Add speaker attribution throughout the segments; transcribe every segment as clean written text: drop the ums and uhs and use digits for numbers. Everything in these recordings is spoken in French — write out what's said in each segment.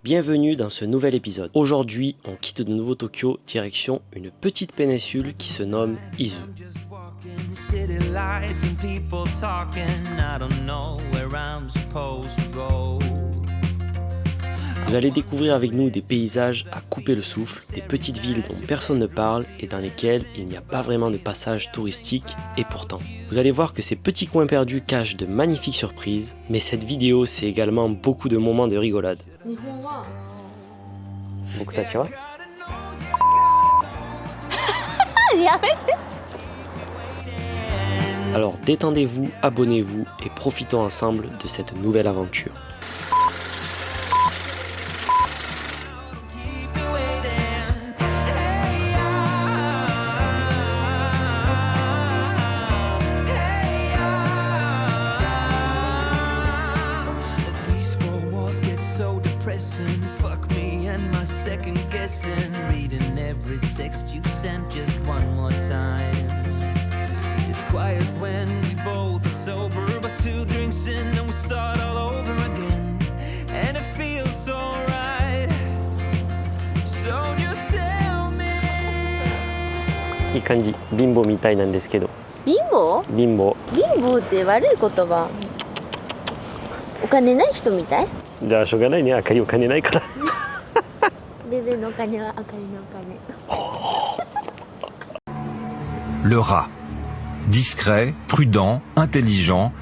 Speaker 1: Bienvenue dans ce nouvel épisode. Aujourd'hui, on quitte de nouveau Tokyo, direction une petite péninsule qui se nomme Izu. Vous allez découvrir avec nous des paysages à couper le souffle, des petites villes dont personne ne parle et dans lesquelles il n'y a pas vraiment de passage touristique, et pourtant. Vous allez voir que ces petits coins perdus cachent de magnifiques surprises, mais cette vidéo c'est également beaucoup de moments de rigolade. Beaucoup t'attire? Alors détendez-vous, abonnez-vous et profitons ensemble de cette nouvelle aventure.
Speaker 2: Fuck me and my second guessing, reading every text you sent just one more time. It's quiet when we both are sober, but 2 drinks in and we start all over again, and it feels so right. So just tell me.
Speaker 1: いい感じ、貧乏みたいなんですけど。
Speaker 3: 貧乏？
Speaker 1: 貧乏。
Speaker 3: 貧乏って悪い言葉。お金ない人みたい？
Speaker 1: じゃあしょうがないね、あかりお金ないから。
Speaker 3: ベベのお金はあかりのお金。
Speaker 4: Le rat. Discret, prudent, intelligent.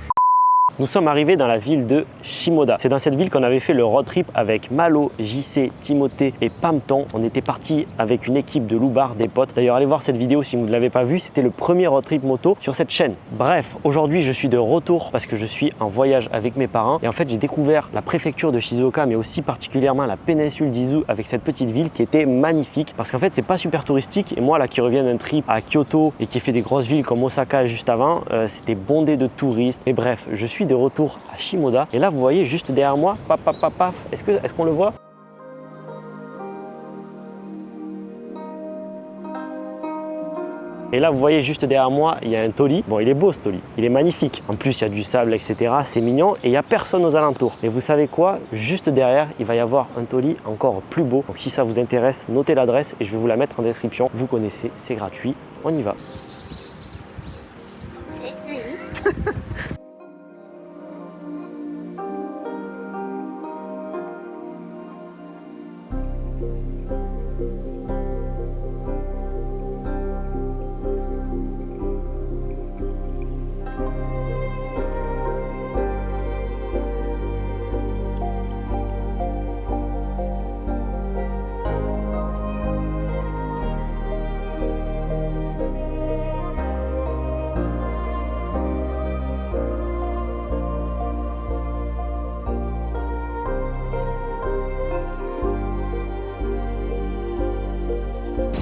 Speaker 1: Nous sommes arrivés dans la ville de Shimoda. C'est dans cette ville qu'on avait fait le road trip avec Malo, JC, Timothée et Pamton. On était parti avec une équipe de loupards, des potes. D'ailleurs, allez voir cette vidéo si vous ne l'avez pas vue. C'était le premier road trip moto sur cette chaîne. Bref, aujourd'hui, je suis de retour parce que je suis en voyage avec mes parents. Et en fait, j'ai découvert la préfecture de Shizuoka, mais aussi particulièrement la péninsule d'Izu avec cette petite ville qui était magnifique. Parce qu'en fait, c'est pas super touristique. Et moi, là, qui reviens d'un trip à Kyoto et qui ai fait des grosses villes comme Osaka juste avant, c'était bondé de touristes. Et bref, je suis de retour à Shimoda et là vous voyez juste derrière moi, paf paf paf paf, est-ce qu'on le voit? Et là vous voyez juste derrière moi, il y a un toli. Bon, il est beau ce toli, il est magnifique. En plus il y a du sable, etc. C'est mignon et il n'y a personne aux alentours. Et vous savez quoi? Juste derrière, il va y avoir un toli encore plus beau. Donc si ça vous intéresse, notez l'adresse et je vais vous la mettre en description. Vous connaissez, c'est gratuit, on y va.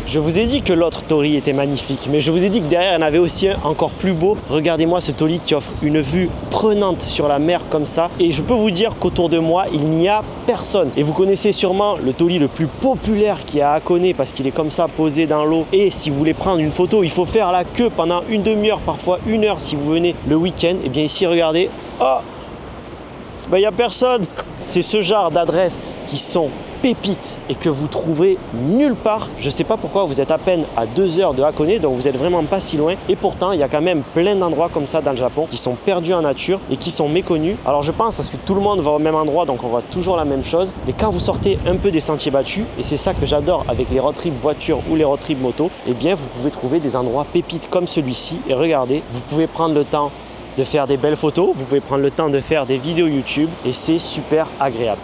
Speaker 1: Je vous ai dit que l'autre Tori était magnifique, mais je vous ai dit que derrière, il y en avait aussi un encore plus beau. Regardez-moi ce Tori qui offre une vue prenante sur la mer comme ça. Et je peux vous dire qu'autour de moi, il n'y a personne. Et vous connaissez sûrement le Tori le plus populaire qui est à Hakone parce qu'il est comme ça posé dans l'eau. Et si vous voulez prendre une photo, il faut faire la queue pendant une demi-heure, parfois 1 heure si vous venez le week-end. Et bien ici, regardez. Oh, ben, il n'y a personne. C'est ce genre d'adresses qui sont pépites et que vous trouverez nulle part. Je ne sais pas pourquoi, vous êtes à peine à 2 heures de Hakone, donc vous êtes vraiment pas si loin. Et pourtant, il y a quand même plein d'endroits comme ça dans le Japon qui sont perdus en nature et qui sont méconnus. Alors je pense parce que tout le monde va au même endroit, donc on voit toujours la même chose. Mais quand vous sortez un peu des sentiers battus, et c'est ça que j'adore avec les road trips voiture ou les road trips moto, eh bien vous pouvez trouver des endroits pépites comme celui-ci. Et regardez, vous pouvez prendre le temps de faire des belles photos, vous pouvez prendre le temps de faire des vidéos YouTube et c'est super agréable.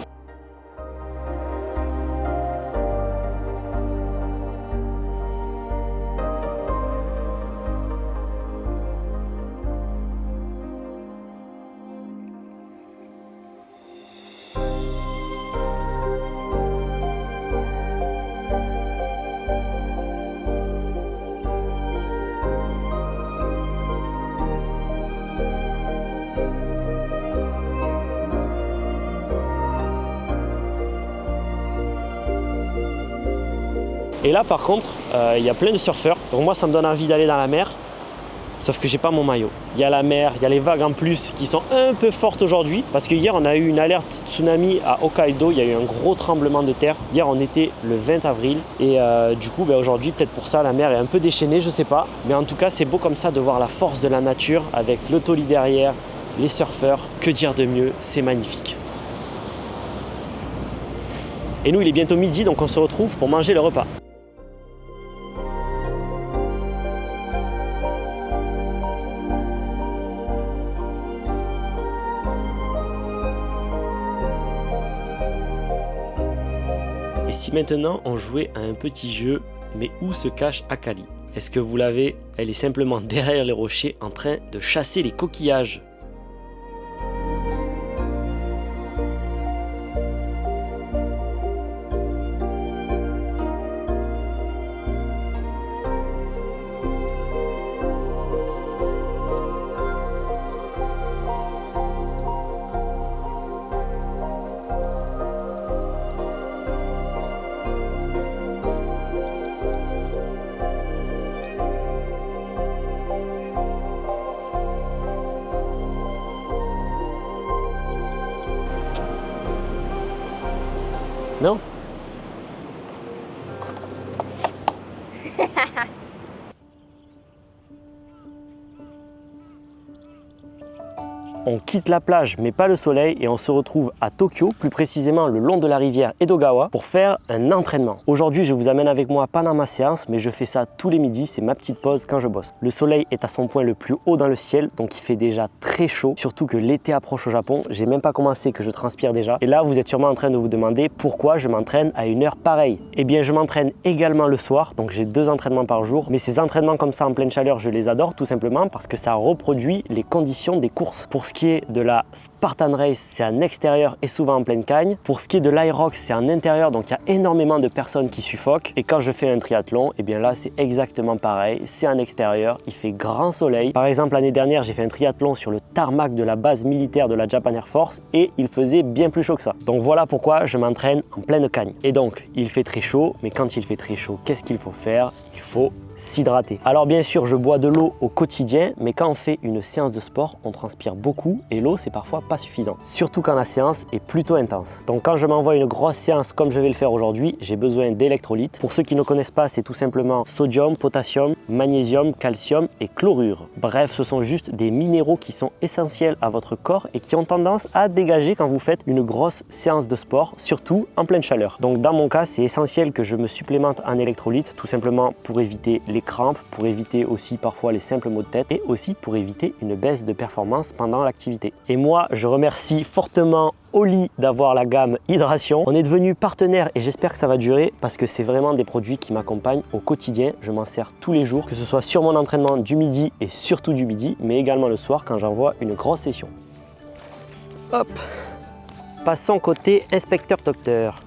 Speaker 1: Et là par contre, il y a plein de surfeurs. Donc moi ça me donne envie d'aller dans la mer. Sauf que j'ai pas mon maillot. Il y a la mer, il y a les vagues en plus qui sont un peu fortes aujourd'hui. Parce que hier, on a eu une alerte tsunami à Hokkaido. Il y a eu un gros tremblement de terre. Hier, on était le 20 avril. Et du coup, aujourd'hui, peut-être pour ça, la mer est un peu déchaînée, je sais pas. Mais en tout cas, c'est beau comme ça de voir la force de la nature avec le Toli derrière, les surfeurs. Que dire de mieux? C'est magnifique. Et nous, il est bientôt midi, donc on se retrouve pour manger le repas. Et si maintenant on jouait à un petit jeu, mais où se cache Akali? Est-ce que vous l'avez? Elle est simplement derrière les rochers en train de chasser les coquillages. Non? On quitte la plage mais pas le soleil et on se retrouve à Tokyo, plus précisément le long de la rivière Edogawa, pour faire un entraînement. Aujourd'hui je vous amène avec moi pendant ma séance, mais je fais ça tous les midis, c'est ma petite pause quand je bosse. Le soleil est à son point le plus haut dans le ciel, donc il fait déjà très chaud, surtout que l'été approche au Japon. J'ai même pas commencé que je transpire déjà. Et là vous êtes sûrement en train de vous demander pourquoi je m'entraîne à une heure pareille. Eh bien je m'entraîne également le soir, donc j'ai 2 entraînements par jour, mais ces entraînements comme ça en pleine chaleur, je les adore tout simplement parce que ça reproduit les conditions des courses. Pour ce qui est de la Spartan Race, c'est en extérieur et souvent en pleine cagne. Pour ce qui est de l'Irox, c'est en intérieur, donc il y a énormément de personnes qui suffoquent. Et quand je fais un triathlon, et bien là c'est exactement pareil, c'est en extérieur, il fait grand soleil. Par exemple l'année dernière, j'ai fait un triathlon sur le tarmac de la base militaire de la Japan Air Force et il faisait bien plus chaud que ça. Donc voilà pourquoi je m'entraîne en pleine cagne. Et donc il fait très chaud, mais quand il fait très chaud, qu'est-ce qu'il faut faire? Il faut s'hydrater. Alors bien sûr, je bois de l'eau au quotidien, mais quand on fait une séance de sport, on transpire beaucoup et l'eau, c'est parfois pas suffisant. Surtout quand la séance est plutôt intense. Donc quand je m'envoie une grosse séance comme je vais le faire aujourd'hui, j'ai besoin d'électrolytes. Pour ceux qui ne connaissent pas, c'est tout simplement sodium, potassium, magnésium, calcium et chlorure. Bref, ce sont juste des minéraux qui sont essentiels à votre corps et qui ont tendance à dégager quand vous faites une grosse séance de sport, surtout en pleine chaleur. Donc dans mon cas, c'est essentiel que je me supplémente en électrolytes, tout simplement pour éviter les crampes, pour éviter aussi parfois les simples maux de tête et aussi pour éviter une baisse de performance pendant l'activité. Et moi, je remercie fortement Oli d'avoir la gamme Hydration. On est devenu partenaire et j'espère que ça va durer parce que c'est vraiment des produits qui m'accompagnent au quotidien. Je m'en sers tous les jours, que ce soit sur mon entraînement du midi et surtout du midi, mais également le soir quand j'envoie une grosse session. Hop! Passons côté inspecteur docteur.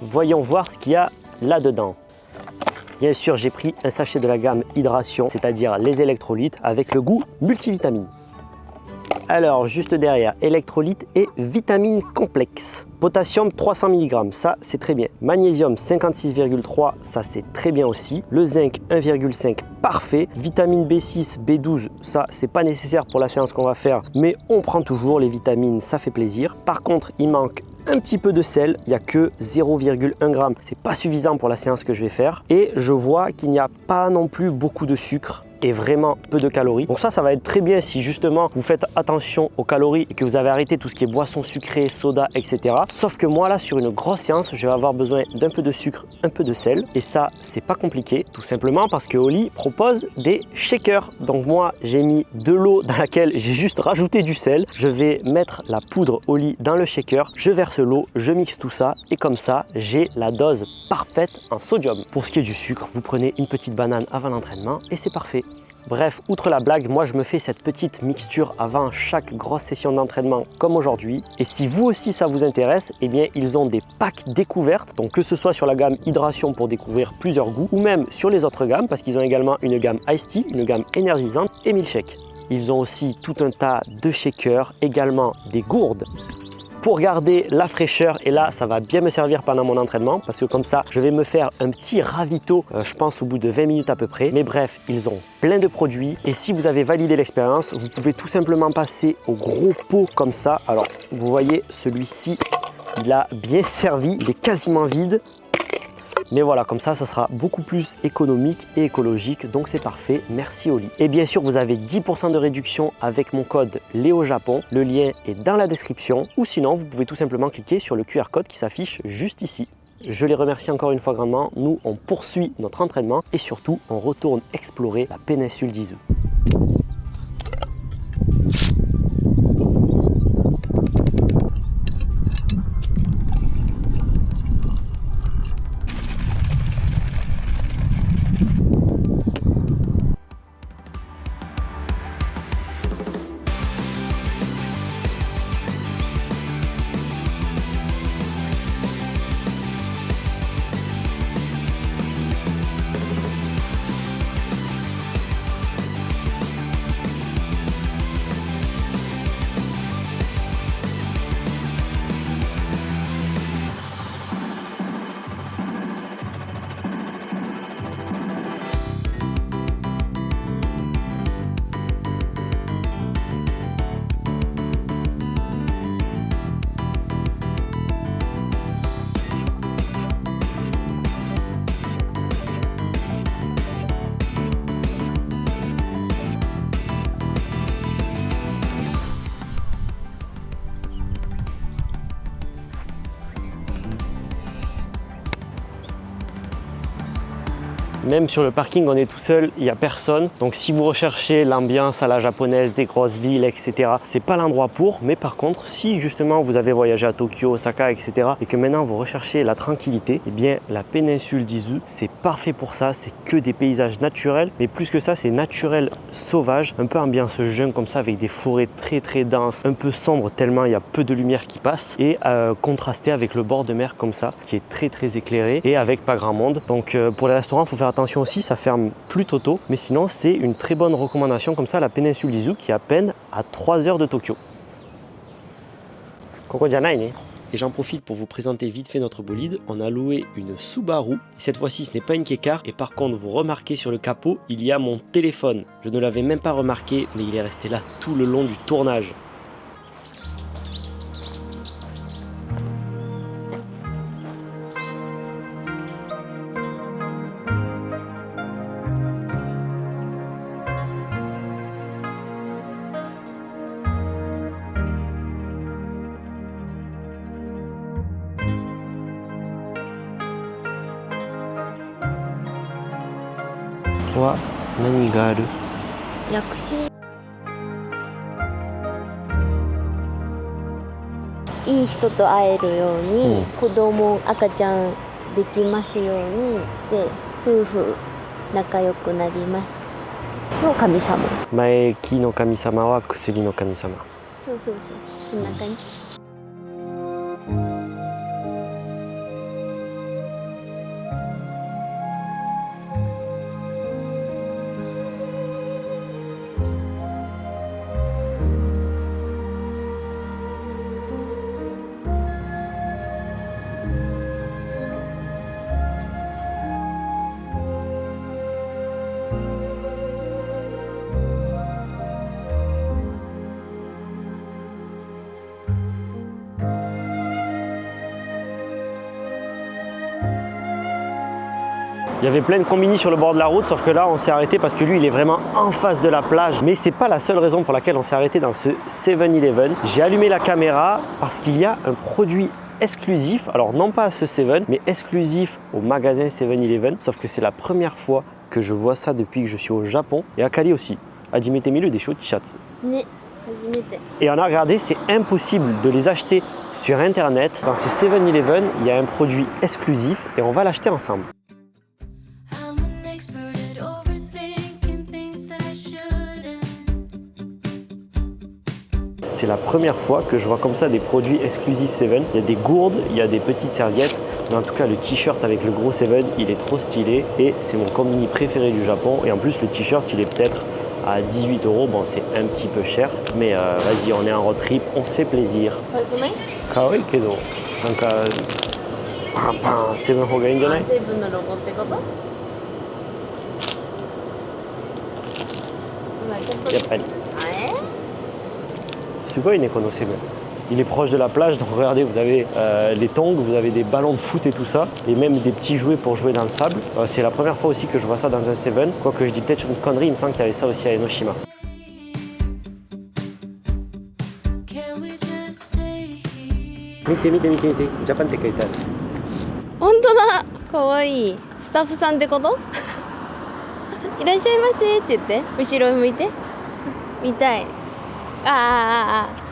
Speaker 1: Voyons voir ce qu'il y a là-dedans. Bien sûr, j'ai pris un sachet de la gamme Hydration, c'est-à-dire les électrolytes avec le goût multivitamine. Alors, juste derrière, électrolytes et vitamines complexes. Potassium 300 mg, ça c'est très bien. Magnésium 56,3, ça c'est très bien aussi. Le zinc 1,5, parfait. Vitamine B6, B12, ça c'est pas nécessaire pour la séance qu'on va faire, mais on prend toujours les vitamines, ça fait plaisir. Par contre, il manque un petit peu de sel, il n'y a que 0,1 g, c'est pas suffisant pour la séance que je vais faire. Et je vois qu'il n'y a pas non plus beaucoup de sucre et vraiment peu de calories. Donc ça va être très bien si justement vous faites attention aux calories et que vous avez arrêté tout ce qui est boissons sucrées, soda, etc. Sauf que moi là, sur une grosse séance, je vais avoir besoin d'un peu de sucre, un peu de sel. Et ça, c'est pas compliqué, tout simplement parce que Oli propose des shakers. Donc moi, j'ai mis de l'eau dans laquelle j'ai juste rajouté du sel. Je vais mettre la poudre Oli dans le shaker, je verse l'eau, je mixe tout ça et comme ça, j'ai la dose parfaite en sodium. Pour ce qui est du sucre, vous prenez une petite banane avant l'entraînement et c'est parfait. Bref, outre la blague, moi je me fais cette petite mixture avant chaque grosse session d'entraînement comme aujourd'hui. Et si vous aussi ça vous intéresse, eh bien ils ont des packs découvertes, donc que ce soit sur la gamme Hydration pour découvrir plusieurs goûts, ou même sur les autres gammes, parce qu'ils ont également une gamme Iced Tea, une gamme énergisante et milkshake. Ils ont aussi tout un tas de shakers, également des gourdes pour garder la fraîcheur. Et là, ça va bien me servir pendant mon entraînement parce que comme ça, je vais me faire un petit ravito, je pense au bout de 20 minutes à peu près. Mais bref, ils ont plein de produits. Et si vous avez validé l'expérience, vous pouvez tout simplement passer au gros pot comme ça. Alors, vous voyez, celui-ci, il a bien servi, il est quasiment vide. Mais voilà, comme ça sera beaucoup plus économique et écologique, donc c'est parfait, merci Oli. Et bien sûr, vous avez 10% de réduction avec mon code LEOJAPON, le lien est dans la description, ou sinon, vous pouvez tout simplement cliquer sur le QR code qui s'affiche juste ici. Je les remercie encore une fois grandement, nous on poursuit notre entraînement et surtout, on retourne explorer la péninsule d'Izu. Même sur le parking, on est tout seul, il n'y a personne. Donc si vous recherchez l'ambiance à la japonaise, des grosses villes, etc., c'est pas l'endroit pour. Mais par contre, si justement vous avez voyagé à Tokyo, Osaka, etc., et que maintenant vous recherchez la tranquillité, eh bien la péninsule d'Izu, c'est parfait pour ça. C'est que des paysages naturels, mais plus que ça, c'est naturel sauvage, un peu ambiance jungle comme ça, avec des forêts très denses, un peu sombres tellement il y a peu de lumière qui passe, et contrasté avec le bord de mer comme ça, qui est très éclairé et avec pas grand monde. Donc pour les restaurants, il faut faire attention aussi, ça ferme plutôt tôt, mais sinon c'est une très bonne recommandation comme ça, la péninsule d'Izu qui est à peine à 3 heures de Tokyo. Koko janai ne. Et j'en profite pour vous présenter vite fait notre bolide. On a loué une Subaru, et cette fois-ci ce n'est pas une Kei-Car, et par contre vous remarquez sur le capot, il y a mon téléphone. Je ne l'avais même pas remarqué, mais il est resté là tout le long du tournage. Wa nani ga aru?
Speaker 3: 薬師いい人と会えるように、子供赤ちゃんできますようにで夫婦仲良くなりますの神様。
Speaker 1: 前木の神様は薬の神様。
Speaker 3: そうそんな感じ。
Speaker 1: Il y avait plein de combini sur le bord de la route, sauf que là on s'est arrêté parce que lui il est vraiment en face de la plage. Mais c'est pas la seule raison pour laquelle on s'est arrêté dans ce 7-Eleven. J'ai allumé la caméra parce qu'il y a un produit exclusif, alors non pas à ce 7, mais exclusif au magasin 7-Eleven. Sauf que c'est la première fois que je vois ça depuis que je suis au Japon, et à Cali aussi. Hajimete miru desho Chishatsu. Et on a regardé, c'est impossible de les acheter sur internet. Dans ce 7-Eleven, il y a un produit exclusif et on va l'acheter ensemble. C'est la première fois que je vois comme ça des produits exclusifs 7. Il y a des gourdes, il y a des petites serviettes, mais en tout cas le t-shirt avec le gros 7, il est trop stylé et c'est mon combini préféré du Japon. Et en plus le t-shirt il est peut-être à 18 €. Bon, c'est un petit peu cher, mais vas-y, on est en road trip, on se fait plaisir. Kawaii kedo. Donc, c'est bon, il y a
Speaker 3: セブンのロゴってこと？pas
Speaker 1: Il est proche de la plage, donc regardez, vous avez les tongs, vous avez des ballons de foot et tout ça, et même des petits jouets pour jouer dans le sable. C'est la première fois aussi que je vois ça dans un Seven, quoique je dis peut-être une connerie, il me semble qu'il y avait ça aussi à Enoshima. Mite, Japanって書いてある。
Speaker 3: 本当だ、かわいい。スタッフさんってこと？いらっしゃいませって言って、後ろ向いて。見たい。ああ。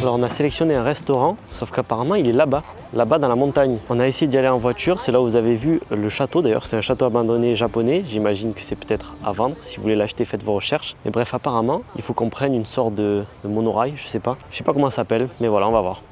Speaker 1: Alors on a sélectionné un restaurant, sauf qu'apparemment il est là-bas dans la montagne. On a essayé d'y aller en voiture, c'est là où vous avez vu le château. D'ailleurs c'est un château abandonné japonais, j'imagine que c'est peut-être à vendre. Si vous voulez l'acheter, faites vos recherches. Mais bref, apparemment il faut qu'on prenne une sorte de monorail, je sais pas comment ça s'appelle, mais voilà, on va voir.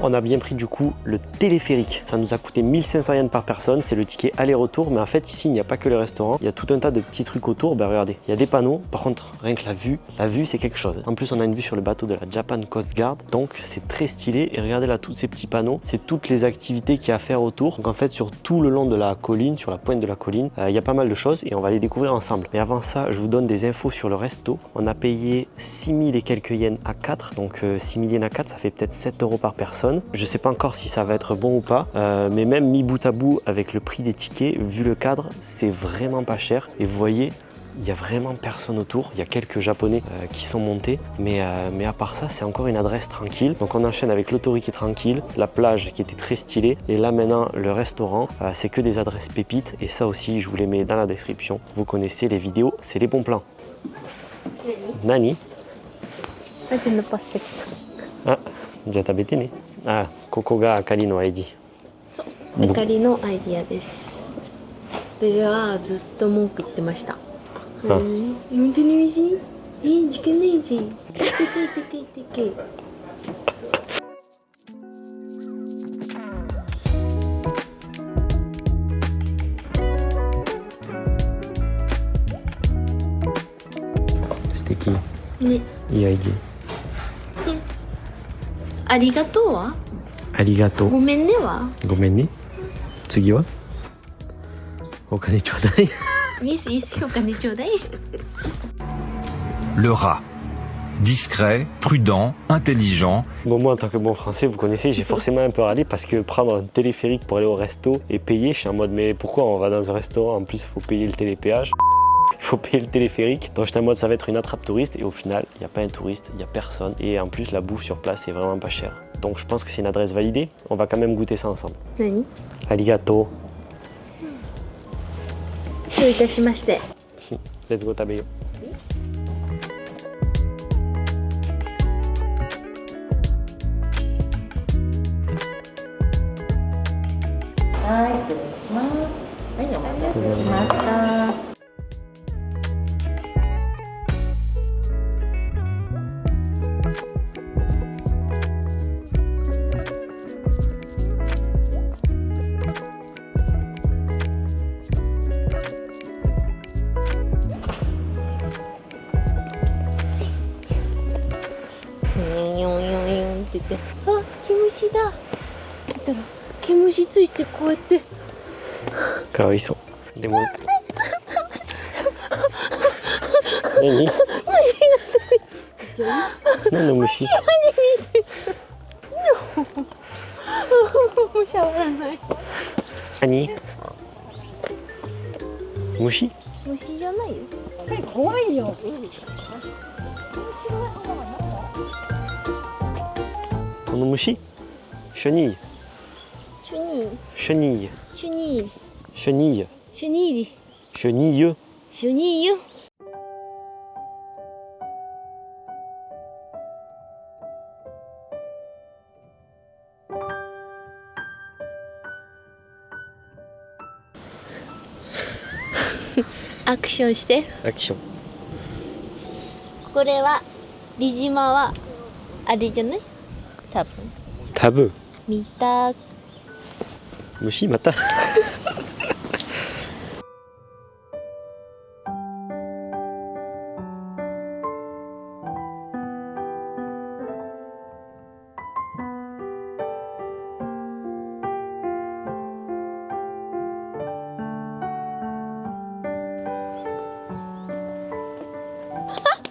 Speaker 1: On a bien pris du coup le téléphérique. Ça nous a coûté 1500 yens par personne. C'est le ticket aller-retour. Mais en fait, ici, il n'y a pas que le restaurant. Il y a tout un tas de petits trucs autour. Ben regardez, il y a des panneaux. Par contre, rien que la vue, c'est quelque chose. En plus, on a une vue sur le bateau de la Japan Coast Guard. Donc, c'est très stylé. Et regardez là, tous ces petits panneaux. C'est toutes les activités qu'il y a à faire autour. Donc, en fait, sur tout le long de la colline, sur la pointe de la colline, il y a pas mal de choses et on va les découvrir ensemble. Mais avant ça, je vous donne des infos sur le resto. On a payé 6000 et quelques yens à 4. Donc, 6000 yens à 4, ça fait peut-être 7 € par personne. Je sais pas encore si ça va être bon ou pas, mais même mis bout à bout avec le prix des tickets, vu le cadre, c'est vraiment pas cher. Et vous voyez, il n'y a vraiment personne autour. Il y a quelques Japonais qui sont montés, mais à part ça, c'est encore une adresse tranquille. Donc on enchaîne avec l'Otori qui est tranquille, la plage qui était très stylée, et là maintenant le restaurant, c'est que des adresses pépites. Et ça aussi, je vous les mets dans la description. Vous connaissez les vidéos, c'est les bons plans. Nani? Ah, じゃあ食べてね。あ、ここがあかりの ID。
Speaker 3: そう、あかりのアイディアです。ベルはずっと文句言ってました。本当に美味しい？時間ないじ。てけ。
Speaker 1: 素敵。
Speaker 3: ね。
Speaker 1: いいアイディア。
Speaker 3: ありがとうは？
Speaker 1: ありがとう。
Speaker 3: ごめんねは？
Speaker 1: ごめんね。次は？お金ちょうだい。
Speaker 3: Yes,お金ちょうだい。
Speaker 4: Le rat. Discret, prudent, intelligent.
Speaker 1: Bon, moi en tant que bon français, vous connaissez, j'ai forcément un peu râlé parce que prendre un téléphérique pour aller au resto et payer, je suis en mode mais pourquoi on va dans un restaurant, en plus il faut payer le télépéage. Il faut payer le téléphérique. Donc j'étais en mode ça va être une attrape touriste et au final il n'y a pas un touriste, il n'y a personne. Et en plus la bouffe sur place c'est vraiment pas cher. Donc je pense que c'est une adresse validée. On va quand même goûter ça ensemble.
Speaker 3: Nani?
Speaker 1: Arigato.
Speaker 3: どういたしまして。
Speaker 1: Let's go 食べよう。
Speaker 5: はい、失礼します。
Speaker 3: はい、お待たせしました。って言って、あ、毛虫だって言ったら毛虫ついてこうやって
Speaker 1: かわいそう。でも何？何の虫？
Speaker 3: もうしゃべらない。
Speaker 1: 何？虫？
Speaker 3: 虫じゃないよ。
Speaker 5: 怖いよ。
Speaker 1: この虫？シュニー。
Speaker 3: シュニー。
Speaker 1: シュニー。
Speaker 3: シュニー。
Speaker 1: シュニー。
Speaker 3: シュニーリ。
Speaker 1: シュニーユ。
Speaker 3: シュニーユ。アクションして。
Speaker 1: アクション。
Speaker 3: これはリジマはあれじゃない？多分。
Speaker 1: 多分。
Speaker 3: 見た。
Speaker 1: 虫また。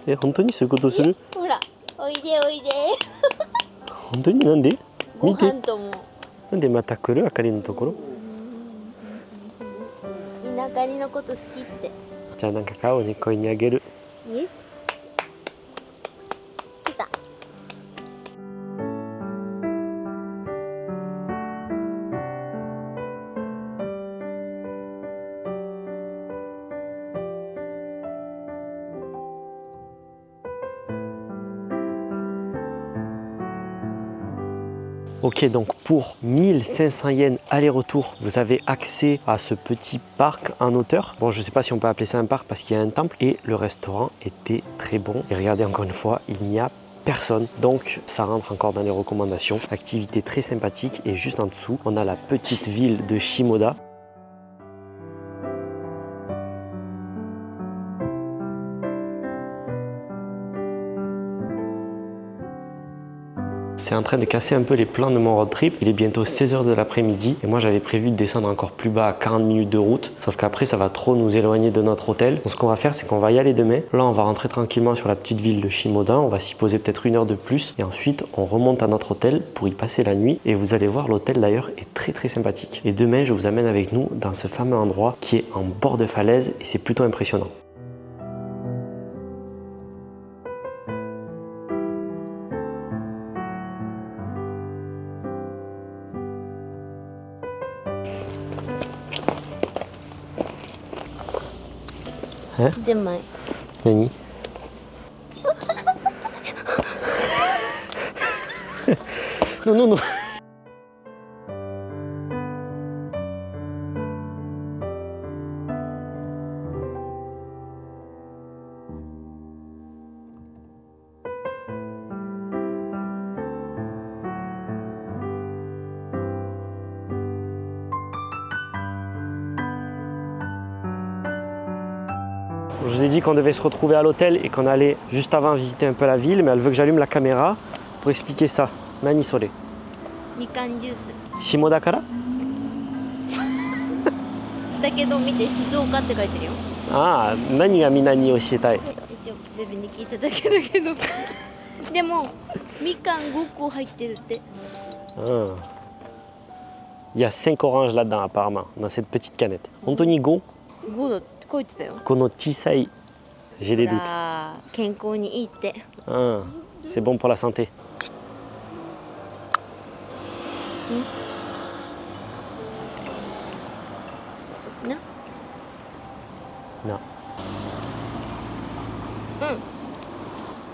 Speaker 1: え、本当にそういうことする？
Speaker 3: ほら、おいでおいで。
Speaker 1: 本当になんで？
Speaker 3: ご
Speaker 1: 見て。
Speaker 3: 飯とも。
Speaker 1: なんでまた来る？あかりのところ？
Speaker 3: みんなあかりのこと好きって。
Speaker 1: じゃあなんか買おうね、恋にあげる。
Speaker 3: イエス。来た。
Speaker 1: Ok, donc pour 1500 yens aller-retour, vous avez accès à ce petit parc en hauteur. Bon, je ne sais pas si on peut appeler ça un parc parce qu'il y a un temple. Et le restaurant était très bon. Et regardez, encore une fois, il n'y a personne. Donc, ça rentre encore dans les recommandations. Activité très sympathique. Et juste en dessous, on a la petite ville de Shimoda. C'est en train de casser un peu les plans de mon road trip. Il est bientôt 16h de l'après-midi et moi j'avais prévu de descendre encore plus bas à 40 minutes de route. Sauf qu'après ça va trop nous éloigner de notre hôtel. Donc ce qu'on va faire, c'est qu'on va y aller demain. Là on va rentrer tranquillement sur la petite ville de Shimoda. On va s'y poser peut-être 1 heure de plus et ensuite on remonte à notre hôtel pour y passer la nuit. Et vous allez voir, l'hôtel d'ailleurs est très sympathique. Et demain je vous amène avec nous dans ce fameux endroit qui est en bord de falaise et c'est plutôt impressionnant. Hein?
Speaker 3: 10枚。
Speaker 1: 何？non. Je vous ai dit qu'on devait se retrouver à l'hôtel et qu'on allait juste avant visiter un peu la ville, mais elle veut que j'allume la caméra pour expliquer ça. Nani sore?
Speaker 3: みかんジュース。
Speaker 1: Shimoda kara?
Speaker 3: だけど見て静岡って書いてるよ。
Speaker 1: ああ、何がみんなに教えたい？
Speaker 3: 一応ベビに聞いただけだけど。でもみかん5個入ってるって。
Speaker 1: Il y a 5 oranges là-dedans apparemment, dans cette petite canette. Hontoni go?
Speaker 3: 5だって書いてたよ。
Speaker 1: Kono chisai, j'ai des doutes.
Speaker 3: 健康にいいって。
Speaker 1: C'est bon pour la santé.
Speaker 3: Non.
Speaker 1: Non.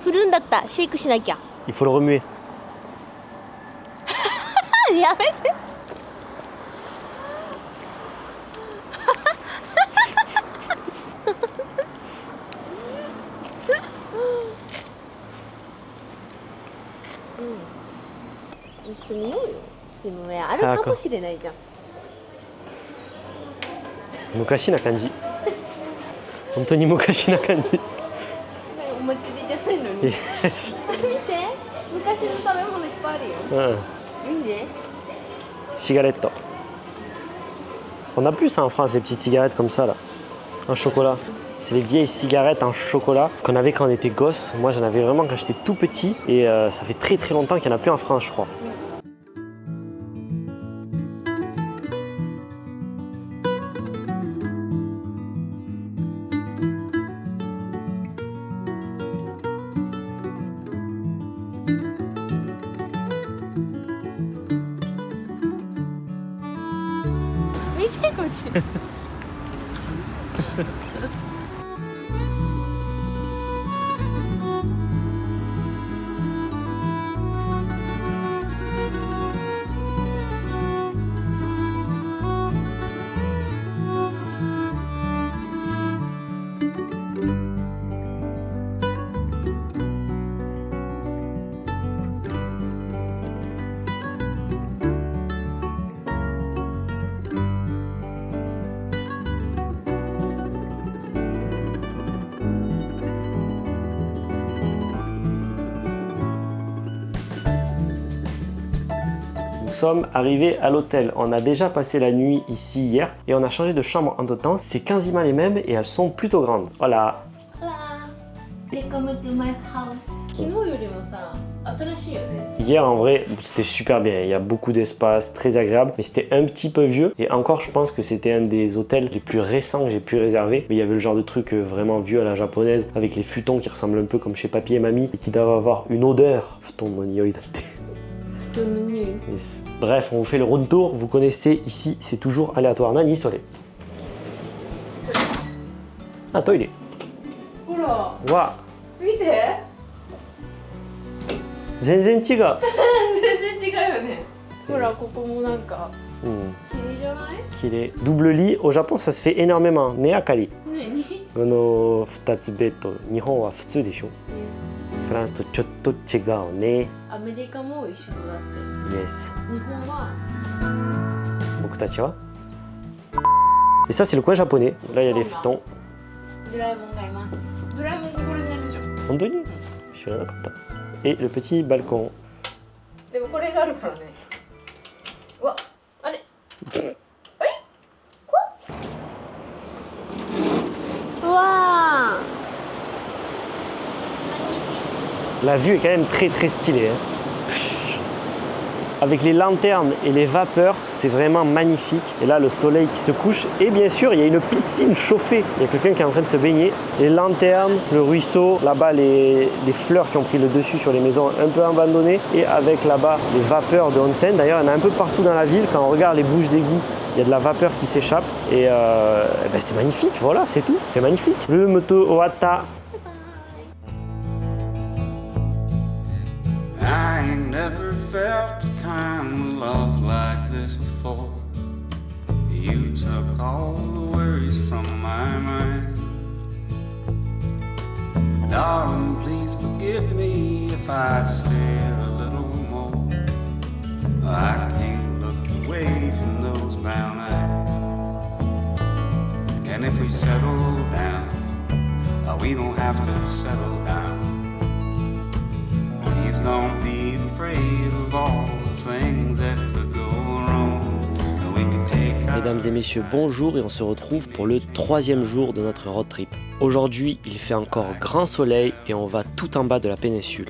Speaker 3: 振るんだった。シェイクしなきゃ。
Speaker 1: Il faut le remuer.
Speaker 3: やめて。ちょっと見ようよ。セムウェアあるかもしれないじゃん。
Speaker 1: 昔な感じ。本当に昔な感じ。
Speaker 3: お祭りじゃないのに。
Speaker 1: Yes.
Speaker 3: 見て、昔の食べ物いっぱいあるよ。見て。
Speaker 1: Cigarette. On a plus ça en France, les petites cigarettes comme ça là, en chocolat. C'est les vieilles cigarettes en chocolat qu'on avait quand on était gosse. Moi j'en avais vraiment quand j'étais tout petit et ça fait très très longtemps qu'il n'y en a plus en France je crois. Nous sommes arrivés à l'hôtel. On a déjà passé la nuit ici hier et on a changé de chambre entre temps. C'est quasiment les mêmes et elles sont plutôt grandes. Voilà.
Speaker 3: Welcome to my house. 昨日よりもさ、新しいよね。
Speaker 1: Hier en vrai c'était super bien, il y a beaucoup d'espace, très agréable, mais c'était un petit peu vieux et encore je pense que c'était un des hôtels les plus récents que j'ai pu réserver, mais il y avait le genre de truc vraiment vieux à la japonaise avec les futons qui ressemblent un peu comme chez papy et mamie et qui doivent avoir une odeur. Futon no niyoi datte. Yes. Bref, on vous fait le road tour, vous connaissez ici, c'est toujours aléatoire. Nani sore? Ah, toilet.
Speaker 3: ほら、
Speaker 1: Wa,
Speaker 3: 見て。
Speaker 1: 全然違う。
Speaker 3: 全然違うよね。ほら、ここもなんか綺麗じゃない？
Speaker 1: Kirei. Double lit, au Japon ça se fait énormément. Ne akari.
Speaker 3: 何？
Speaker 1: この2つベッド、日本は普通でしょ。フランスとちょっと違うね。
Speaker 3: アメリカも一緒だって。
Speaker 1: Yes.
Speaker 3: 日本は。
Speaker 1: 僕たちは Et ça c'est le coin japonais. Là il y a les futons.
Speaker 3: ドラえもんがいます。ドラえもんってこれになるじゃん。
Speaker 1: 本当に知らなかった。Et le petit balcon.
Speaker 3: でもこれがあるからね。うわ、あれ？あれ？こうわー。
Speaker 1: La vue est quand même très très stylée. Hein. Avec les lanternes et les vapeurs, c'est vraiment magnifique. Et là, le soleil qui se couche. Et bien sûr, il y a une piscine chauffée. Il y a quelqu'un qui est en train de se baigner. Les lanternes, le ruisseau, là-bas, les fleurs qui ont pris le dessus sur les maisons un peu abandonnées. Et avec là-bas, les vapeurs de onsen. D'ailleurs, il y en a un peu partout dans la ville. Quand on regarde les bouches d'égout, il y a de la vapeur qui s'échappe. Et ben, c'est magnifique. Voilà, c'est tout. C'est magnifique. Le moto Oata.
Speaker 5: I ain't never felt the kind of love like this before. You took all the worries from my mind. Darling, please forgive me if I stare a little more. I can't look away from those brown eyes. And if we settle down, we don't have to settle down. Please don't be afraid of all the things that could go wrong. We can take
Speaker 1: Mesdames et messieurs, bonjour et on se retrouve pour le 3e jour de notre road trip. Aujourd'hui, il fait encore grand soleil et on va tout en bas de la péninsule.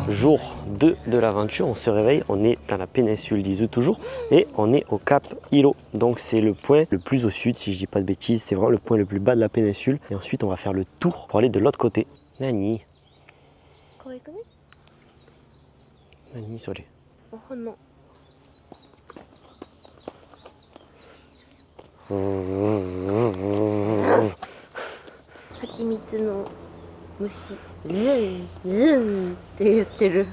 Speaker 1: Jour 2 de l'aventure, on se réveille, on est dans la péninsule d'Izu toujours et on est au cap Hilo. Donc c'est le point le plus au sud si je dis pas de bêtises, c'est vraiment le point le plus bas de la péninsule. Et ensuite on va faire le tour pour aller de l'autre côté. Nani? Nani sore?
Speaker 3: 蜂蜜の虫、ズンズンって言ってる。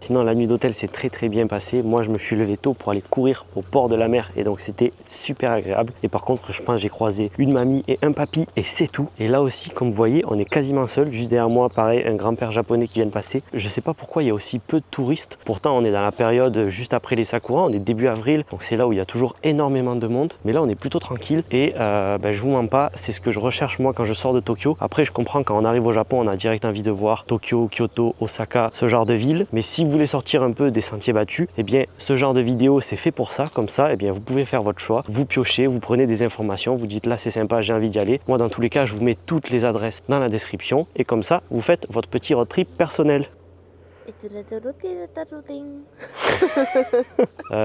Speaker 1: Sinon, la nuit d'hôtel s'est très bien passée. Moi, je me suis levé tôt pour aller courir au port de la mer et donc c'était super agréable. Et par contre, je pense que j'ai croisé une mamie et un papy et c'est tout. Et là aussi, comme vous voyez, on est quasiment seul. Juste derrière moi, pareil, un grand-père japonais qui vient de passer. Je sais pas pourquoi il y a aussi peu de touristes. Pourtant, on est dans la période juste après les sakura. On est début avril, donc c'est là où il y a toujours énormément de monde. Mais là, on est plutôt tranquille et je vous mens pas, c'est ce que je recherche moi quand je sors de Tokyo. Après, je comprends quand on arrive au Japon, on a direct envie de voir Tokyo, Kyoto, Osaka, ce genre de ville. Mais si vous voulez sortir un peu des sentiers battus, eh bien ce genre de vidéo c'est fait pour ça. Comme ça, eh bien vous pouvez faire votre choix, vous piochez, vous prenez des informations, vous dites là c'est sympa, j'ai envie d'y aller. Moi dans tous les cas, je vous mets toutes les adresses dans la description et comme ça, vous faites votre petit road trip personnel.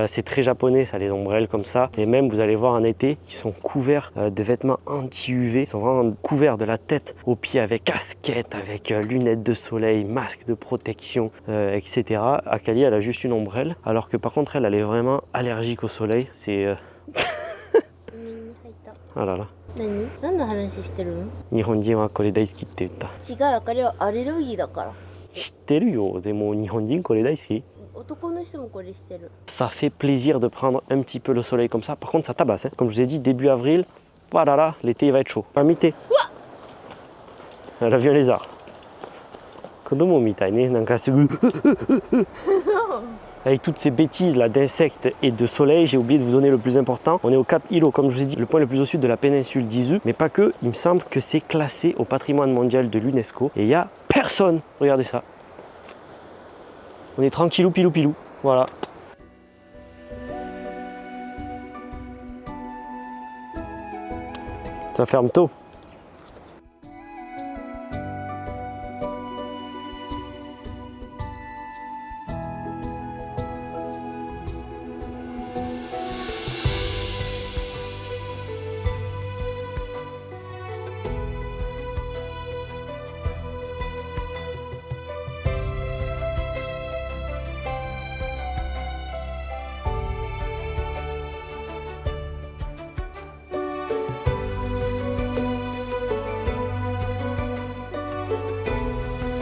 Speaker 1: C'est très japonais ça, les ombrelles comme ça, et même vous allez voir en été qui sont couverts de vêtements anti-UV, ils sont vraiment couverts de la tête aux pieds avec casquette, avec lunettes de soleil, masque de protection, etc. Akali elle a juste une ombrelle, alors que par contre elle est vraiment allergique au soleil, c'est... Ah là là.
Speaker 3: 何の話してるの？
Speaker 1: 日本人はこれ大好きって言った。
Speaker 3: 違う、あかりはアレルギーだから。
Speaker 1: 知ってるよ、でも日本人これ大好き。
Speaker 3: 男の人もこれしてる。
Speaker 1: Ça fait plaisir de prendre un petit peu le soleil comme ça. Par contre, ça tabasse. Hein. Comme je vous ai dit, début avril, voilà, là, l'été il va être chaud. Amité. Elle a vu un lézard. Kodomo mitai ne, nanka sugu. Avec toutes ces bêtises là d'insectes et de soleil, j'ai oublié de vous donner le plus important. On est au Cap Hilo, comme je vous ai dit, le point le plus au sud de la péninsule d'Izu. Mais pas que, il me semble que c'est classé au patrimoine mondial de l'UNESCO. Et il n'y a personne. Regardez ça. On est tranquillou pilou pilou. Voilà. Ça ferme tôt.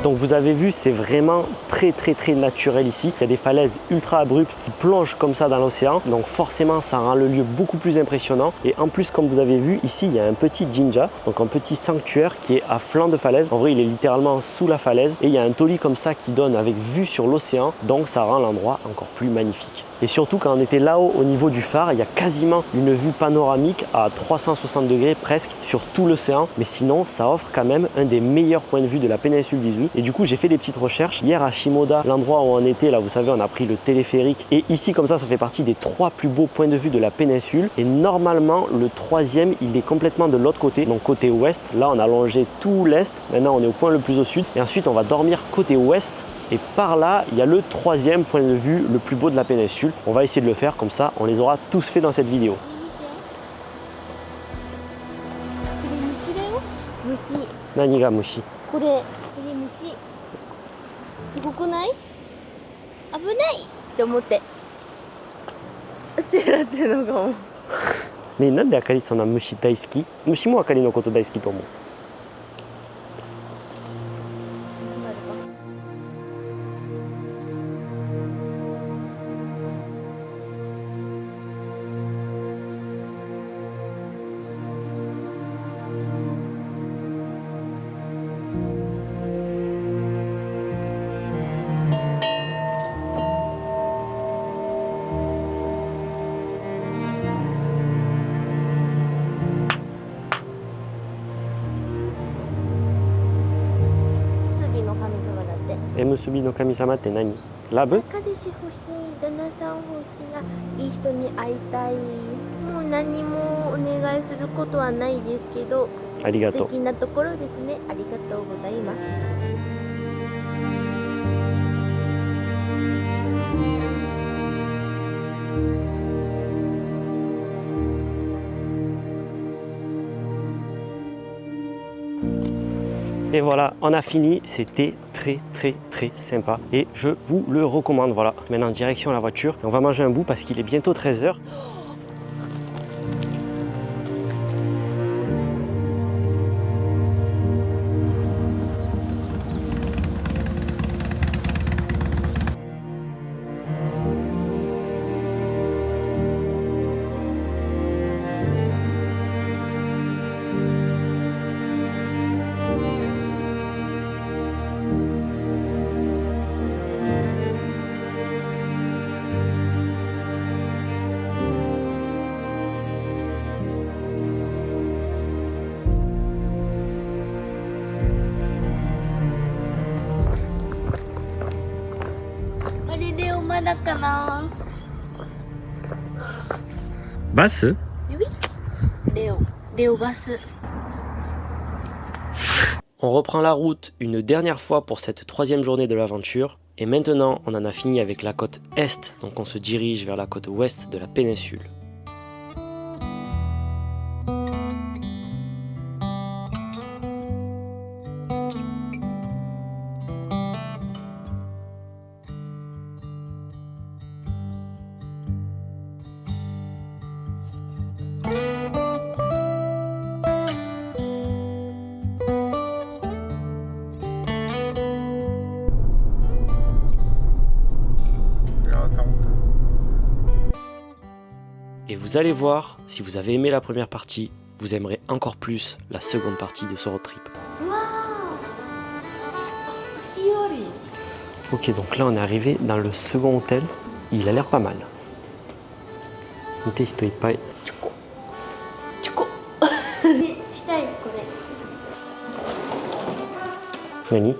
Speaker 1: Donc vous avez vu, c'est vraiment très naturel ici. Il y a des falaises ultra abruptes qui plongent comme ça dans l'océan. Donc forcément, ça rend le lieu beaucoup plus impressionnant. Et en plus, comme vous avez vu, ici, il y a un petit jinja, donc un petit sanctuaire qui est à flanc de falaise. En vrai, il est littéralement sous la falaise. Et il y a un toli comme ça qui donne avec vue sur l'océan. Donc ça rend l'endroit encore plus magnifique. Et surtout, quand on était là-haut au niveau du phare, il y a quasiment une vue panoramique à 360 degrés presque sur tout l'océan. Mais sinon, ça offre quand même un des meilleurs points de vue de la péninsule d'Izu. Et du coup, j'ai fait des petites recherches. Hier à Shimoda, l'endroit où on était, là, vous savez, on a pris le téléphérique. Et ici, comme ça fait partie des 3 plus beaux points de vue de la péninsule. Et normalement, le 3e, il est complètement de l'autre côté, donc côté ouest. Là, on a longé tout l'est. Maintenant, on est au point le plus au sud. Et ensuite, on va dormir côté ouest. Et par là, il y a le 3e point de vue le plus beau de la péninsule. On va essayer de le faire comme ça, on les aura tous fait dans cette vidéo. 何が虫？
Speaker 3: これ虫。すごくない？危ないって思って。ってなってるのかも。
Speaker 1: ねえ、なんであかりそんな虫大好き？虫もあかりのこと大好きと思う。縁結びの神様って何？ラブ？
Speaker 3: 彼氏欲しい、旦那さん欲しい、いい人に会いたい。もう何もお願いすることはないですけど、
Speaker 1: ありがとう。
Speaker 3: 素敵なところですね。ありがとうございます。
Speaker 1: Et voilà, on a fini, c'était très sympa et je vous le recommande. Voilà, maintenant direction la voiture, on va manger un bout parce qu'il est bientôt 13h.
Speaker 3: だかな。
Speaker 1: バス？
Speaker 3: Léo Bass.
Speaker 1: On reprend la route une dernière fois pour cette troisième journée de l'aventure. Et maintenant, on en a fini avec la côte est, donc on se dirige vers la côte ouest de la péninsule. Et vous allez voir, si vous avez aimé la première partie, vous aimerez encore plus la seconde partie de ce road trip. Ok, donc là on est arrivé dans le second hôtel. Il a l'air pas mal. Mite hito ippai.
Speaker 3: したいこれ。
Speaker 1: 何？